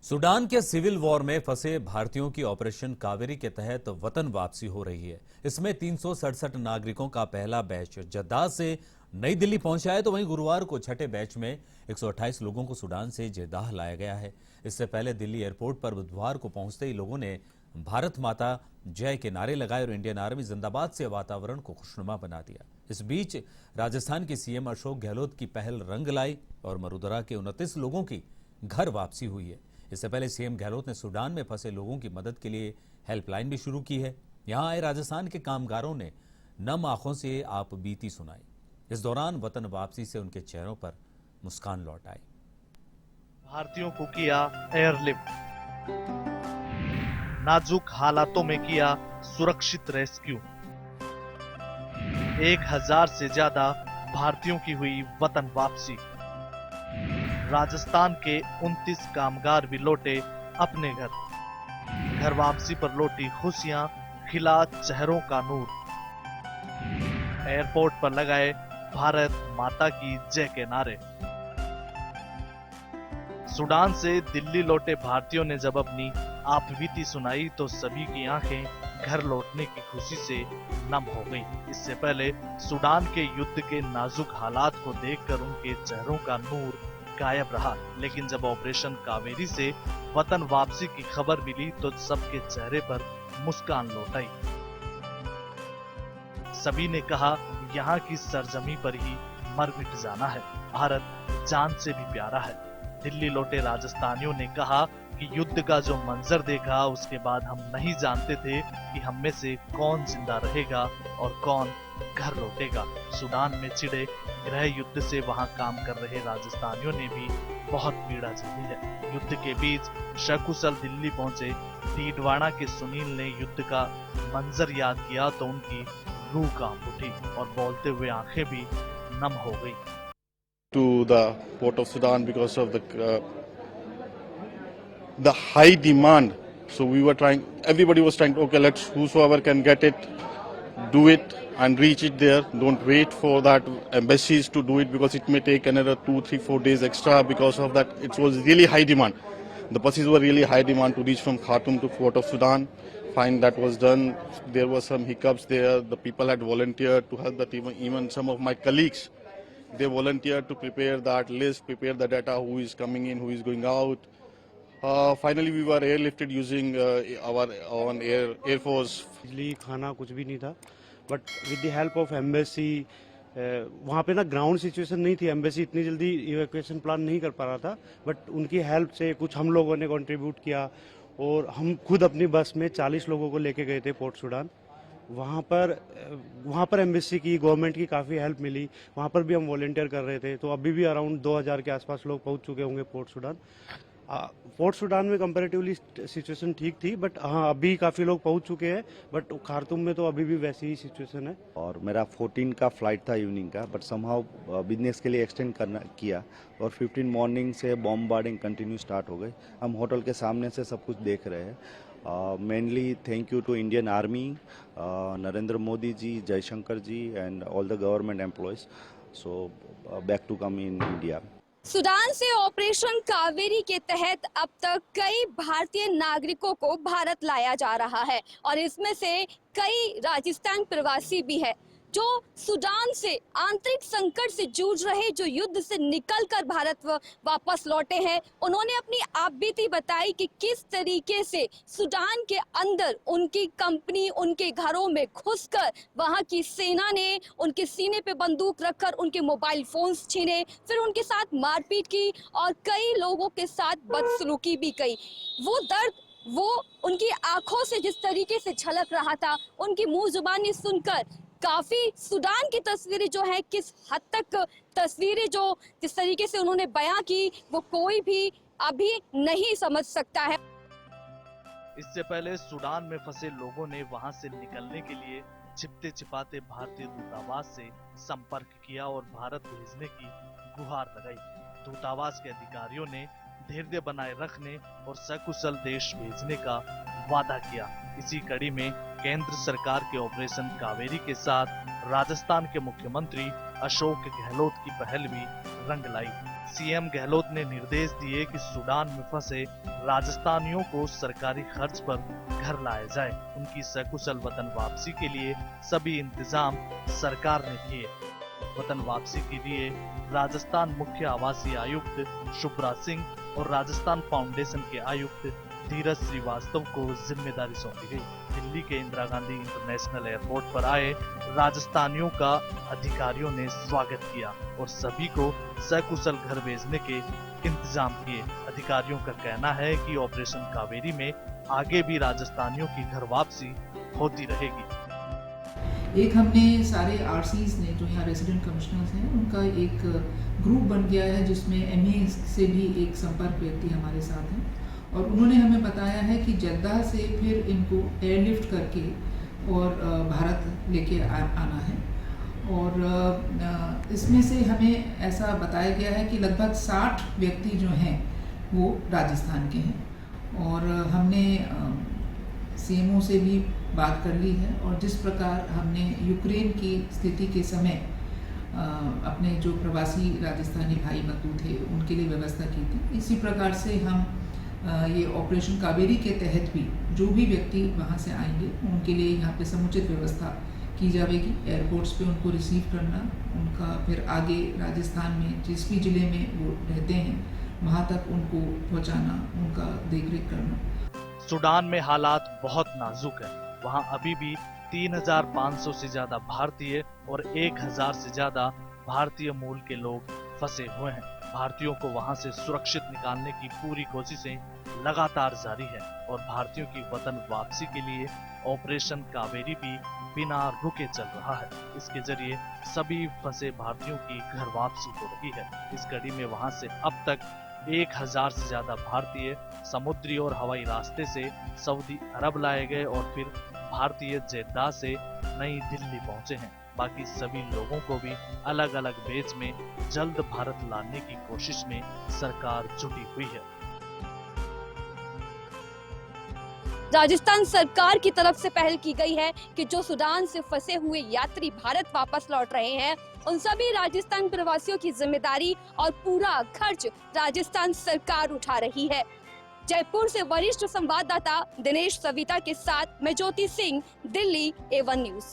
Sudan के civil war में फंसे भारतीयों की ऑपरेशन कावेरी के तहत वतन वापसी हो रही है। इसमें 367 नागरिकों का पहला बैच जद्दा से नई दिल्ली पहुंचा है, तो वहीं गुरुवार को छठे बैच में 128 लोगों को सूडान से जेद्दाह लाया गया है। इससे पहले दिल्ली एयरपोर्ट पर बुधवार को पहुंचते ही लोगों ने भारत माता जय के नारे लगाए और इंडियन आर्मी जिंदाबाद से वातावरण को खुशनुमा बना दिया। इस बीच राजस्थान के सीएम अशोक गहलोत की पहल रंग लाई और मरुदरा के 29 लोगों की घर वापसी हुई है। इससे पहले सीएम गहलोत ने सूडान में फंसे लोगों की मदद के लिए हेल्पलाइन भी शुरू की है। यहां आए राजस्थान के कामगारों ने नम आंखों से आप बीती सुनाई। इस दौरान वतन वापसी से उनके चेहरों पर मुस्कान लौट आई। भारतीयों को किया एयरलिफ्ट, नाजुक हालातों में किया सुरक्षित रेस्क्यू। 1000 से ज्यादा भारतीयों की हुई वतन वापसी। राजस्थान के 29 कामगार भी लौटे अपने घर। घर वापसी पर लौटी खुशियां, खिला चेहरों का नूर। एयरपोर्ट पर लगाए भारत माता की जय के नारे। सूडान से दिल्ली लौटे भारतीयों ने जब अपनी आपबीती सुनाई तो सभी की आंखें घर लौटने की खुशी से नम हो गई। इससे पहले सूडान के युद्ध के नाजुक हालात को देखकर उनके चेहरों का नूर गायब रहा, लेकिन जब ऑपरेशन कावेरी से वतन वापसी की खबर मिली तो सबके चेहरे पर मुस्कान लौट आई। सभी ने कहा, यहाँ की सरजमी पर ही मर मिट जाना है, भारत जान से भी प्यारा है। दिल्ली लौटे राजस्थानियों ने कहा कि युद्ध का जो मंजर देखा उसके बाद हम नहीं जानते थे कि हम में से कौन जिंदा रहेगा और कौन घर लौटेगा। सूडान में छिड़े गृह युद्ध से वहां काम कर रहे राजस्थानियों ने भी बहुत पीड़ा झेली है। युद्ध के बीच सकुशल दिल्ली पहुंचे डीडवाना के सुनील ने युद्ध का मंजर याद किया तो उनकी रूह कांप उठी और बोलते हुए आंखें भी नम हो गई। To the port of Sudan because of the high demand. So we were trying, everybody was trying, okay, let's, whosoever can get it, do it and reach it there. Don't wait for that embassies to do it because it may take another 2, 3, 4 days extra. Because of that, it was really high demand. The buses were really high demand to reach from Khartoum to Port of Sudan. Fine, that was done. There were some hiccups there. The people had volunteered to help the team. Even some of my colleagues, they volunteered to prepare that list, prepare the data, who is coming in, who is going out. Finally, we were airlifted using our own Air Force. बिजली, खाना कुछ भी नहीं था, but with the help of embassy, वहाँ पे ना ground situation नहीं थी, एम्बेसी इतनी जल्दी इवैक्यूएशन प्लान नहीं कर पा रहा था, बट उनकी हेल्प से कुछ हम लोगों ने कंट्रीब्यूट किया और हम खुद अपनी बस में 40 लोगों को लेके गए थे पोर्ट सूडान। वहाँ पर एम्बेसी की, गवर्नमेंट की काफ़ी हेल्प मिली। वहाँ पर भी हम वॉलंटियर कर रहे थे, तो अभी भी अराउंड 2000 के आसपास लोग पहुँच चुके होंगे पोर्ट सूडान। पोर्ट सूडान में कंपैरेटिवली सिचुएशन ठीक थी, बट हाँ अभी काफ़ी लोग पहुंच चुके हैं, बट खार्तूम में तो अभी भी वैसी ही सिचुएशन है। और मेरा 14 का फ्लाइट था इवनिंग का, बट समहाउ बिजनेस के लिए एक्सटेंड किया और 15 मॉर्निंग से बॉम्बार्डिंग कंटिन्यू स्टार्ट हो गई। हम होटल के सामने से सब कुछ देख रहे हैं। Mainly thank you to Indian army, Narendra Modi ji, Jaishankar ji and all the government employees. So back to come in India. Sudan से ऑपरेशन कावेरी के तहत अब तक कई भारतीय नागरिकों को भारत लाया जा रहा है और इसमें से कई राजस्थान प्रवासी भी है जो सूडान से आंतरिक संकट से जूझ रहे, जो युद्ध से निकलकर भारत वापस लौटे हैं। उन्होंने अपनी आपबीती बताई कि किस तरीके से सूडान के अंदर उनकी कंपनी, उनके घरों में घुसकर वहां की सेना ने उनके सीने पे बंदूक रखकर उनके मोबाइल फोन्स छीने, फिर उनके साथ मारपीट की और कई लोगों के साथ बदसलूकी भी की। वो दर्द, वो उनकी आंखों से जिस तरीके से झलक रहा था, उनकी मुंह जुबानी सुनकर काफी सूडान की तस्वीरें जो है, किस हद तक तस्वीरें जो जिस तरीके से उन्होंने बयां की, वो कोई भी अभी नहीं समझ सकता है। इससे पहले सूडान में फंसे लोगों ने वहां से निकलने के लिए छिपते छिपाते भारतीय दूतावास से संपर्क किया और भारत भेजने की गुहार लगाई। दूतावास के अधिकारियों ने धैर्य बनाए रखने और सकुशल देश भेजने का वादा किया। इसी कड़ी में केंद्र सरकार के ऑपरेशन कावेरी के साथ राजस्थान के मुख्यमंत्री अशोक गहलोत की पहल भी रंग लाई। सीएम गहलोत ने निर्देश दिए कि सूडान में फंसे राजस्थानियों को सरकारी खर्च पर घर लाया जाए। उनकी सकुशल वतन वापसी के लिए सभी इंतजाम सरकार ने किए। वतन वापसी के लिए राजस्थान मुख्य आवासीय आयुक्त शुभ्रा सिंह और राजस्थान फाउंडेशन के आयुक्त धीरज श्रीवास्तव को जिम्मेदारी सौंपी गई। दिल्ली के इंदिरा गांधी इंटरनेशनल एयरपोर्ट पर आए राजस्थानियों का अधिकारियों ने स्वागत किया और सभी को सकुशल घर भेजने के इंतजाम किए। अधिकारियों का कहना है कि ऑपरेशन कावेरी में आगे भी राजस्थानियों की घर वापसी होती रहेगी। एक हमने सारे आरसीज ने जो यहाँ रेजिडेंट कमिश्नर्स हैं उनका एक ग्रुप बन गया है जिसमें एमए से भी एक संपर्क व्यक्ति हमारे साथ हैं और उन्होंने हमें बताया है कि जद्दा से फिर इनको एयरलिफ्ट करके और भारत लेके आना है। और इसमें से हमें ऐसा बताया गया है कि लगभग 60 व्यक्ति जो हैं वो राजस्थान के हैं और हमने सीएमओ से भी बात कर ली है और जिस प्रकार हमने यूक्रेन की स्थिति के समय अपने जो प्रवासी राजस्थानी भाई बंधु थे उनके लिए व्यवस्था की थी, इसी प्रकार से हम ये ऑपरेशन कावेरी के तहत भी जो भी व्यक्ति वहाँ से आएंगे उनके लिए यहाँ पे समुचित व्यवस्था की जाएगी। एयरपोर्ट्स पे उनको रिसीव करना, उनका फिर आगे राजस्थान में जिस भी ज़िले में वो रहते हैं वहाँ तक उनको पहुँचाना, उनका देखरेख करना। सूडान में हालात बहुत नाजुक है। वहाँ अभी भी 3,500 से ज्यादा भारतीय और 1,000 से ज्यादा भारतीय मूल के लोग फंसे हुए हैं। भारतीयों को वहां से सुरक्षित निकालने की पूरी कोशिशें लगातार जारी है और भारतीयों की वतन वापसी के लिए ऑपरेशन कावेरी भी बिना रुके चल रहा है। इसके जरिए सभी फंसे भारतीयों की घर वापसी हो रही है। इस कड़ी में वहां से अब तक 1,000 से ज्यादा भारतीय समुद्री और हवाई रास्ते से सऊदी अरब लाए गए और फिर भारतीय जेद्दा से नई दिल्ली पहुंचे हैं। बाकी सभी लोगों को भी अलग अलग बेच में जल्द भारत लाने की कोशिश में सरकार जुटी हुई है। राजस्थान सरकार की तरफ से पहल की गई है कि जो सूडान से फंसे हुए यात्री भारत वापस लौट रहे हैं उन सभी राजस्थान प्रवासियों की जिम्मेदारी और पूरा खर्च राजस्थान सरकार उठा रही है। जयपुर से वरिष्ठ संवाददाता दिनेश सविता के साथ मैं ज्योति सिंह, दिल्ली A1 न्यूज।